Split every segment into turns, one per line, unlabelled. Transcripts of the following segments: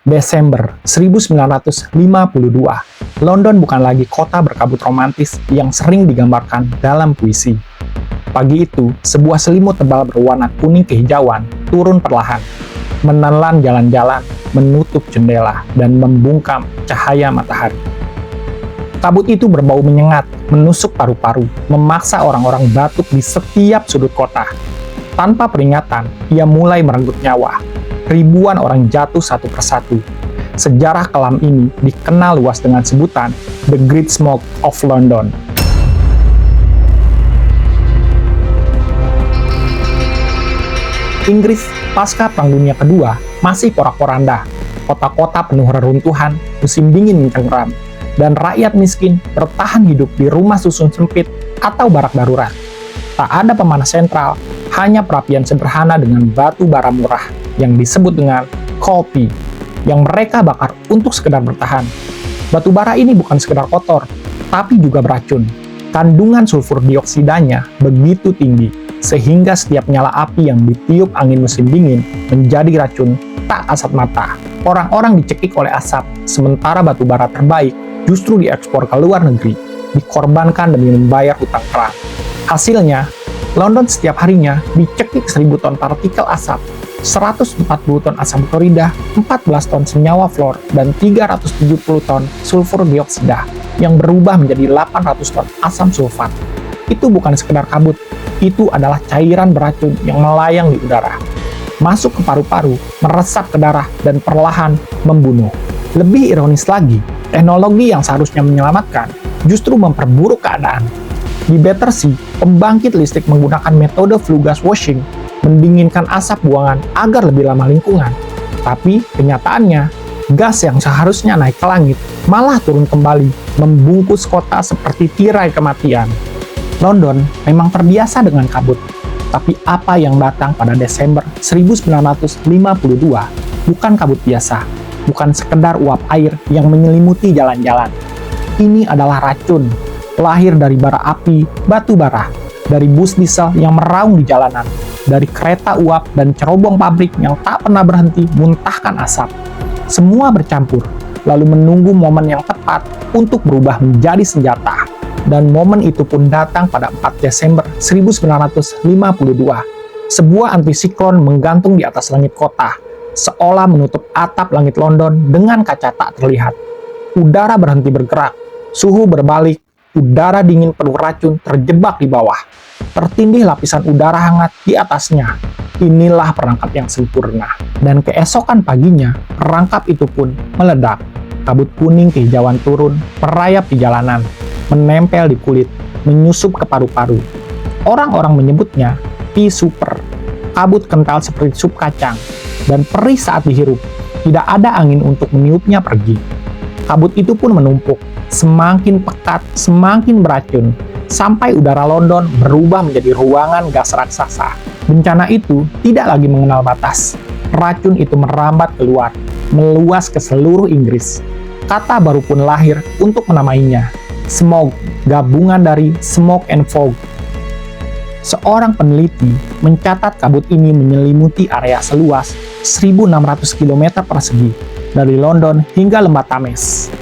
Desember 1952, London bukan lagi kota berkabut romantis yang sering digambarkan dalam puisi. Pagi itu, sebuah selimut tebal berwarna kuning kehijauan turun perlahan, menelan jalan-jalan, menutup jendela, dan membungkam cahaya matahari. Kabut itu berbau menyengat, menusuk paru-paru, memaksa orang-orang batuk di setiap sudut kota. Tanpa peringatan, ia mulai merenggut nyawa. Ribuan orang jatuh satu persatu. Sejarah kelam ini dikenal luas dengan sebutan The Great Smoke of London. Inggris pasca Perang Dunia Kedua masih porak-poranda. Kota-kota penuh reruntuhan, musim dingin mencengkeram, dan rakyat miskin bertahan hidup di rumah susun sempit atau barak darurat. Tak ada pemanas sentral, hanya perapian sederhana dengan batu bara murah yang disebut dengan coal tea, yang mereka bakar untuk sekedar bertahan. Batu bara ini bukan sekedar kotor, tapi juga beracun. Kandungan sulfur dioksidanya begitu tinggi, sehingga setiap nyala api yang ditiup angin musim dingin menjadi racun tak kasat mata. Orang-orang dicekik oleh asap, sementara batu bara terbaik justru diekspor ke luar negeri, dikorbankan demi membayar hutang perang. Hasilnya, London setiap harinya dicekik 1.000 ton partikel asap, 140 ton asam klorida, 14 ton senyawa fluor, dan 370 ton sulfur dioksida yang berubah menjadi 800 ton asam sulfat. Itu bukan sekedar kabut, itu adalah cairan beracun yang melayang di udara. Masuk ke paru-paru, meresap ke darah, dan perlahan membunuh. Lebih ironis lagi, teknologi yang seharusnya menyelamatkan justru memperburuk keadaan. Di Battersea, pembangkit listrik menggunakan metode flue gas washing mendinginkan asap buangan agar lebih ramah lingkungan. Tapi kenyataannya, gas yang seharusnya naik ke langit malah turun kembali, membungkus kota seperti tirai kematian. London memang terbiasa dengan kabut, tapi apa yang datang pada Desember 1952 bukan kabut biasa, bukan sekedar uap air yang menyelimuti jalan-jalan. Ini adalah racun, lahir dari bara api, batu bara, dari bus diesel yang meraung di jalanan, dari kereta uap dan cerobong pabrik yang tak pernah berhenti muntahkan asap. Semua bercampur, lalu menunggu momen yang tepat untuk berubah menjadi senjata. Dan momen itu pun datang pada 4 Desember 1952. Sebuah antisiklon menggantung di atas langit kota, seolah menutup atap langit London dengan kaca tak terlihat. Udara berhenti bergerak, suhu berbalik, udara dingin penuh racun terjebak di bawah. Tertindih lapisan udara hangat di atasnya. Inilah perangkap yang sempurna. Dan keesokan paginya, perangkap itu pun meledak. Kabut kuning kehijauan turun, merayap di jalanan, menempel di kulit, menyusup ke paru-paru. Orang-orang menyebutnya tea super. Kabut kental seperti sup kacang, dan perih saat dihirup. Tidak ada angin untuk meniupnya pergi. Kabut itu pun menumpuk, semakin pekat, semakin beracun, sampai udara London berubah menjadi ruangan gas raksasa. Bencana itu tidak lagi mengenal batas. Racun itu merambat keluar, meluas ke seluruh Inggris. Kata baru pun lahir untuk menamainya, smog, gabungan dari smoke and fog. Seorang peneliti mencatat kabut ini menyelimuti area seluas 1.600 km persegi, dari London hingga lembah Thames.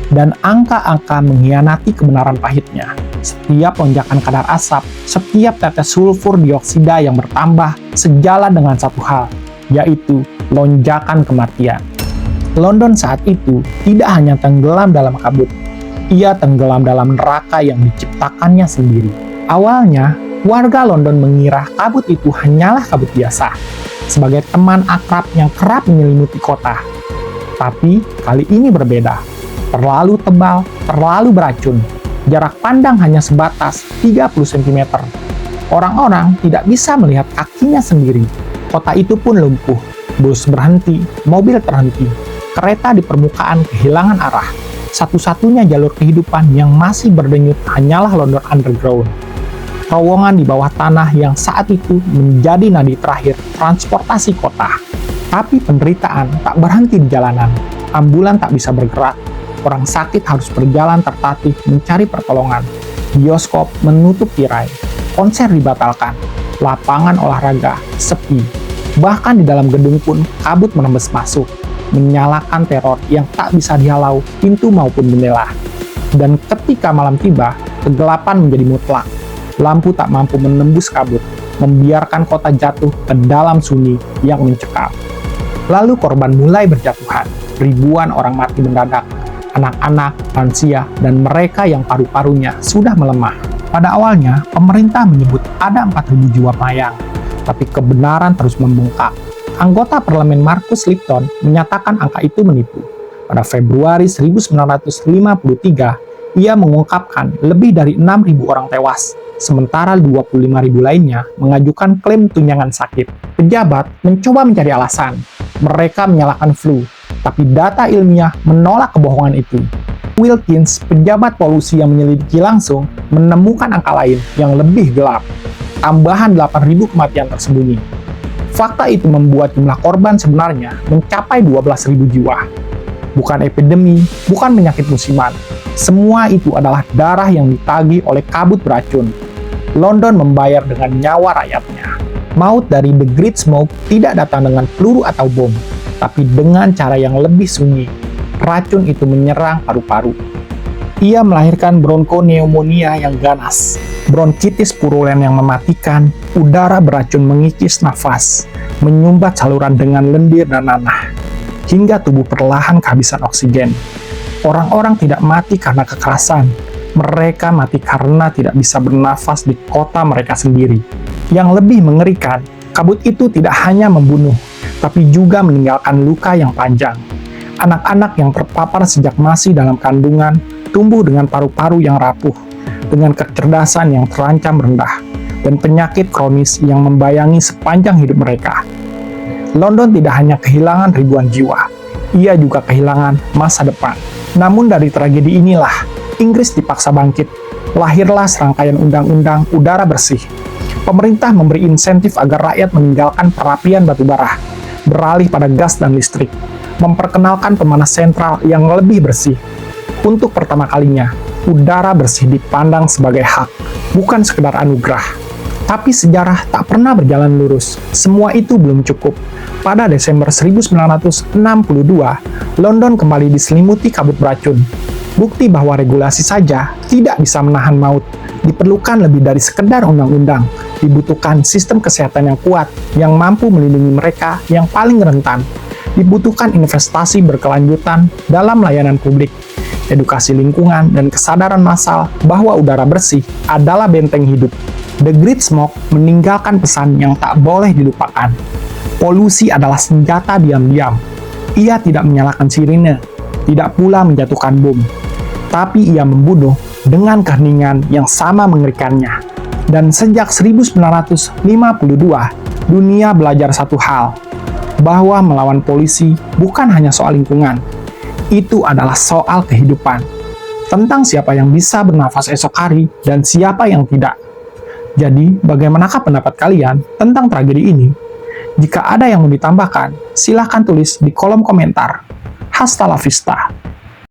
Dan angka-angka mengkhianati kebenaran pahitnya. Setiap lonjakan kadar asap, setiap tetes sulfur dioksida yang bertambah sejalan dengan satu hal, yaitu lonjakan kematian. London saat itu tidak hanya tenggelam dalam kabut, ia tenggelam dalam neraka yang diciptakannya sendiri. Awalnya, warga London mengira kabut itu hanyalah kabut biasa, sebagai teman akrab yang kerap menyelimuti kota. Tapi kali ini berbeda. Terlalu tebal, terlalu beracun. Jarak pandang hanya sebatas 30 cm. Orang-orang tidak bisa melihat kakinya sendiri. Kota itu pun lumpuh. Bus berhenti, mobil terhenti. Kereta di permukaan kehilangan arah. Satu-satunya jalur kehidupan yang masih berdenyut hanyalah London Underground. Terowongan di bawah tanah yang saat itu menjadi nadi terakhir transportasi kota. Tapi penderitaan tak berhenti di jalanan. Ambulan tak bisa bergerak. Orang sakit harus berjalan tertatih mencari pertolongan. Bioskop menutup tirai. Konser dibatalkan. Lapangan olahraga sepi. Bahkan di dalam gedung pun kabut menembus masuk. menyalakan teror yang tak bisa dihalau pintu maupun jendela. Dan ketika malam tiba, kegelapan menjadi mutlak. Lampu tak mampu menembus kabut, membiarkan kota jatuh ke dalam sunyi yang mencekam. Lalu korban mulai berjatuhan. Ribuan orang mati mendadak, anak-anak, lansia, dan mereka yang paru-parunya sudah melemah. Pada awalnya, pemerintah menyebut ada 4.000 jiwa melayang, tapi kebenaran terus membungkak. Anggota parlemen Marcus Lipton menyatakan angka itu menipu. Pada Februari 1953, ia mengungkapkan lebih dari 6.000 orang tewas, sementara 25.000 lainnya mengajukan klaim tunjangan sakit. Pejabat mencoba mencari alasan. Mereka menyalahkan flu, tapi data ilmiah menolak kebohongan itu. Wilkins, pejabat polusi yang menyelidiki langsung, menemukan angka lain yang lebih gelap. Tambahan 8.000 kematian tersembunyi. Fakta itu membuat jumlah korban sebenarnya mencapai 12.000 jiwa. Bukan epidemi, bukan penyakit musiman. Semua itu adalah darah yang ditagih oleh kabut beracun. London membayar dengan nyawa rakyatnya. Maut dari The Great Smoke tidak datang dengan peluru atau bom, tapi dengan cara yang lebih sunyi. Racun itu menyerang paru-paru. Ia melahirkan bronchopneumonia yang ganas, bronkitis purulen yang mematikan, udara beracun mengikis nafas, menyumbat saluran dengan lendir dan nanah, hingga tubuh perlahan kehabisan oksigen. Orang-orang tidak mati karena kekerasan, mereka mati karena tidak bisa bernafas di kota mereka sendiri. Yang lebih mengerikan, kabut itu tidak hanya membunuh, tapi juga meninggalkan luka yang panjang. Anak-anak yang terpapar sejak masih dalam kandungan tumbuh dengan paru-paru yang rapuh, dengan kecerdasan yang terancam rendah, dan penyakit kronis yang membayangi sepanjang hidup mereka. London tidak hanya kehilangan ribuan jiwa, ia juga kehilangan masa depan. Namun dari tragedi inilah, Inggris dipaksa bangkit. Lahirlah serangkaian undang-undang udara bersih. Pemerintah memberi insentif agar rakyat meninggalkan perapian batubara, beralih pada gas dan listrik, memperkenalkan pemanas sentral yang lebih bersih. Untuk pertama kalinya, udara bersih dipandang sebagai hak, bukan sekedar anugerah. Tapi sejarah tak pernah berjalan lurus. Semua itu belum cukup. Pada Desember 1962, London kembali diselimuti kabut beracun. Bukti bahwa regulasi saja tidak bisa menahan maut. Diperlukan lebih dari sekedar undang-undang. Dibutuhkan sistem kesehatan yang kuat, yang mampu melindungi mereka yang paling rentan. Dibutuhkan investasi berkelanjutan dalam layanan publik, edukasi lingkungan, dan kesadaran massal bahwa udara bersih adalah benteng hidup. The Great Smoke meninggalkan pesan yang tak boleh dilupakan. Polusi adalah senjata diam-diam. Ia tidak menyalakan sirine, tidak pula menjatuhkan bom, tapi ia membunuh dengan keheningan yang sama mengerikannya. Dan sejak 1952, dunia belajar satu hal, bahwa melawan polusi bukan hanya soal lingkungan, itu adalah soal kehidupan, tentang siapa yang bisa bernafas esok hari dan siapa yang tidak. Jadi, bagaimanakah pendapat kalian tentang tragedi ini? Jika ada yang mau ditambahkan, silahkan tulis di kolom komentar. Hasta la vista.